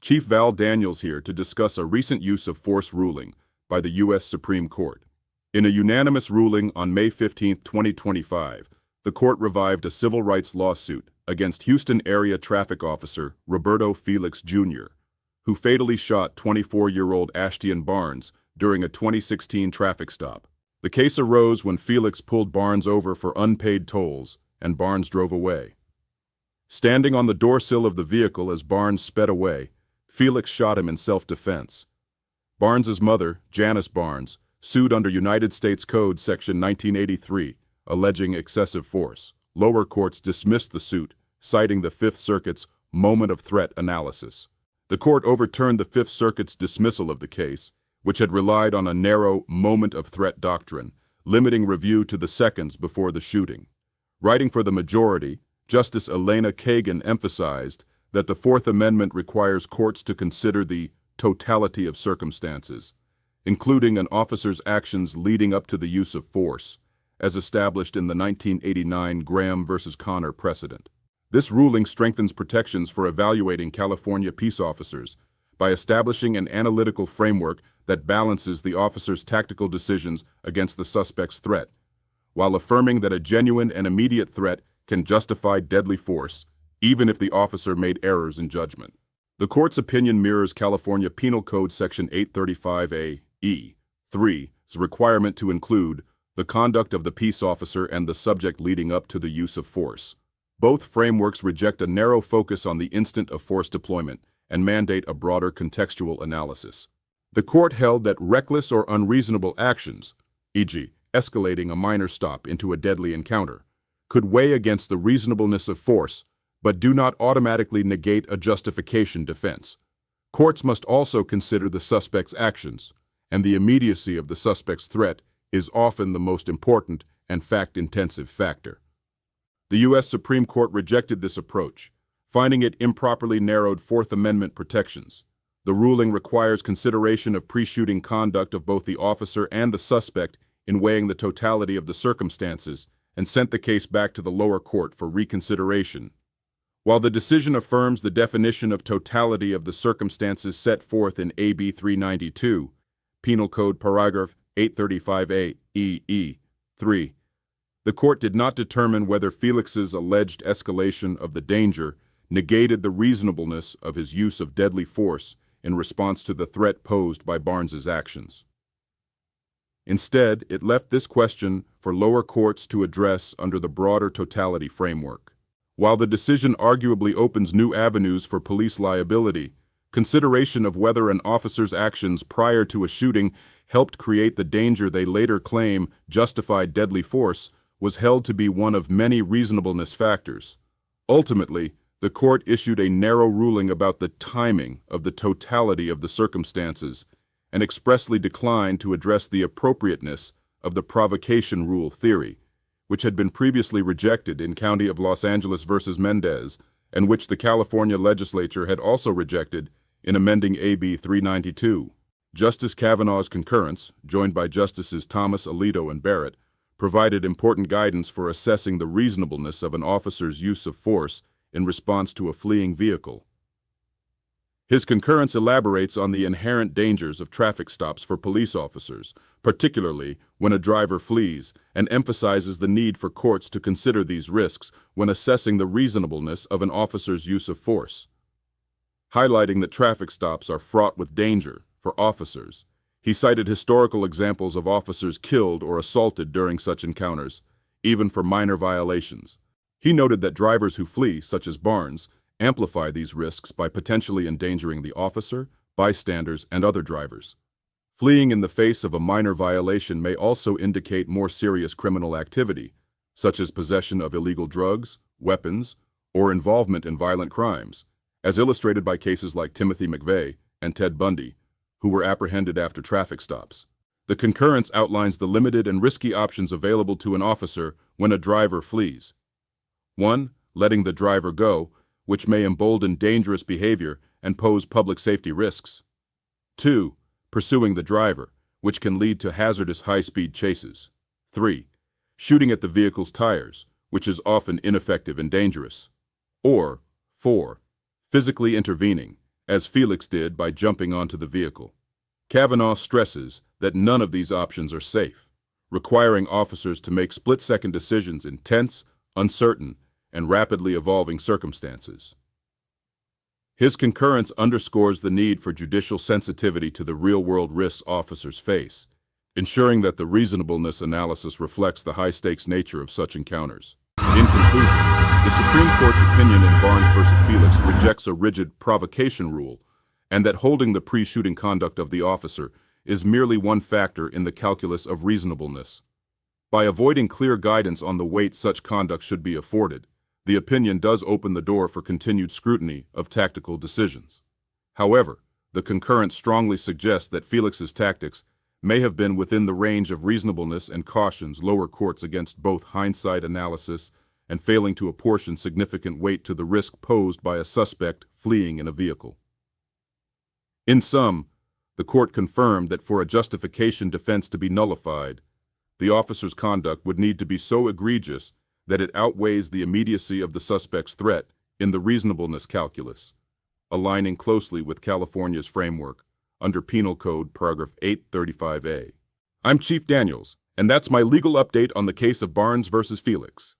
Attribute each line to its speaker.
Speaker 1: Chief Val Daniels here to discuss a recent use of force ruling by the U.S. Supreme Court. In a unanimous ruling on May 15, 2025, the court revived a civil rights lawsuit against Houston area traffic officer Roberto Felix Jr., who fatally shot 24-year-old Ashtian Barnes during a 2016 traffic stop. The case arose when Felix pulled Barnes over for unpaid tolls, and Barnes drove away. Standing on the doorsill of the vehicle as Barnes sped away, Felix shot him in self-defense. Barnes's mother, Janice Barnes, sued under United States Code Section 1983, alleging excessive force. Lower courts dismissed the suit, citing the Fifth Circuit's moment of threat analysis. The court overturned the Fifth Circuit's dismissal of the case, which had relied on a narrow moment of threat doctrine, limiting review to the seconds before the shooting. Writing for the majority, Justice Elena Kagan emphasized that the Fourth Amendment requires courts to consider the totality of circumstances, including an officer's actions leading up to the use of force, as established in the 1989 Graham v. Connor precedent. This ruling strengthens protections for evaluating California peace officers by establishing an analytical framework that balances the officer's tactical decisions against the suspect's threat, while affirming that a genuine and immediate threat can justify deadly force, even if the officer made errors in judgment. The court's opinion mirrors California Penal Code Section 835A(e)(3)'s requirement to include the conduct of the peace officer and the subject leading up to the use of force. Both frameworks reject a narrow focus on the instant of force deployment and mandate a broader contextual analysis. The court held that reckless or unreasonable actions, e.g., escalating a minor stop into a deadly encounter, could weigh against the reasonableness of force, but do not automatically negate a justification defense. Courts must also consider the suspect's actions, and the immediacy of the suspect's threat is often the most important and fact-intensive factor. The U.S. Supreme Court rejected this approach, finding it improperly narrowed Fourth Amendment protections. The ruling requires consideration of pre-shooting conduct of both the officer and the suspect in weighing the totality of the circumstances, and sent the case back to the lower court for reconsideration. While the decision affirms the definition of totality of the circumstances set forth in AB 392, Penal Code Paragraph 835A(e)(3), the court did not determine whether Felix's alleged escalation of the danger negated the reasonableness of his use of deadly force in response to the threat posed by Barnes's actions. Instead, it left this question for lower courts to address under the broader totality framework. While the decision arguably opens new avenues for police liability, consideration of whether an officer's actions prior to a shooting helped create the danger they later claim justified deadly force was held to be one of many reasonableness factors. Ultimately, the court issued a narrow ruling about the timing of the totality of the circumstances and expressly declined to address the appropriateness of the provocation rule theory, which had been previously rejected in County of Los Angeles v. Mendez, and which the California legislature had also rejected in amending AB 392. Justice Kavanaugh's concurrence, joined by Justices Thomas, Alito, and Barrett, provided important guidance for assessing the reasonableness of an officer's use of force in response to a fleeing vehicle. His concurrence elaborates on the inherent dangers of traffic stops for police officers, particularly when a driver flees, and emphasizes the need for courts to consider these risks when assessing the reasonableness of an officer's use of force. Highlighting that traffic stops are fraught with danger for officers, he cited historical examples of officers killed or assaulted during such encounters, even for minor violations. He noted that drivers who flee, such as Barnes, amplify these risks by potentially endangering the officer, bystanders, and other drivers. Fleeing in the face of a minor violation may also indicate more serious criminal activity, such as possession of illegal drugs, weapons, or involvement in violent crimes, as illustrated by cases like Timothy McVeigh and Ted Bundy, who were apprehended after traffic stops. The concurrence outlines the limited and risky options available to an officer when a driver flees. 1. Letting the driver go, which may embolden dangerous behavior and pose public safety risks. 2. Pursuing the driver, which can lead to hazardous high-speed chases. 3. Shooting at the vehicle's tires, which is often ineffective and dangerous. Or 4. Physically intervening, as Felix did by jumping onto the vehicle. Kavanaugh stresses that none of these options are safe, requiring officers to make split-second decisions in tense, uncertain, and rapidly evolving circumstances. His concurrence underscores the need for judicial sensitivity to the real-world risks officers face, ensuring that the reasonableness analysis reflects the high-stakes nature of such encounters. In conclusion, the Supreme Court's opinion in Barnes v. Felix rejects a rigid provocation rule, and that holding the pre-shooting conduct of the officer is merely one factor in the calculus of reasonableness. By avoiding clear guidance on the weight such conduct should be afforded, the opinion does open the door for continued scrutiny of tactical decisions. However, the concurrence strongly suggests that Felix's tactics may have been within the range of reasonableness and cautions lower courts against both hindsight analysis and failing to apportion significant weight to the risk posed by a suspect fleeing in a vehicle. In sum, the court confirmed that for a justification defense to be nullified, the officer's conduct would need to be so egregious that it outweighs the immediacy of the suspect's threat in the reasonableness calculus, aligning closely with California's framework under Penal Code Paragraph 835A. I'm Chief Daniels, and that's my legal update on the case of Barnes v. Felix.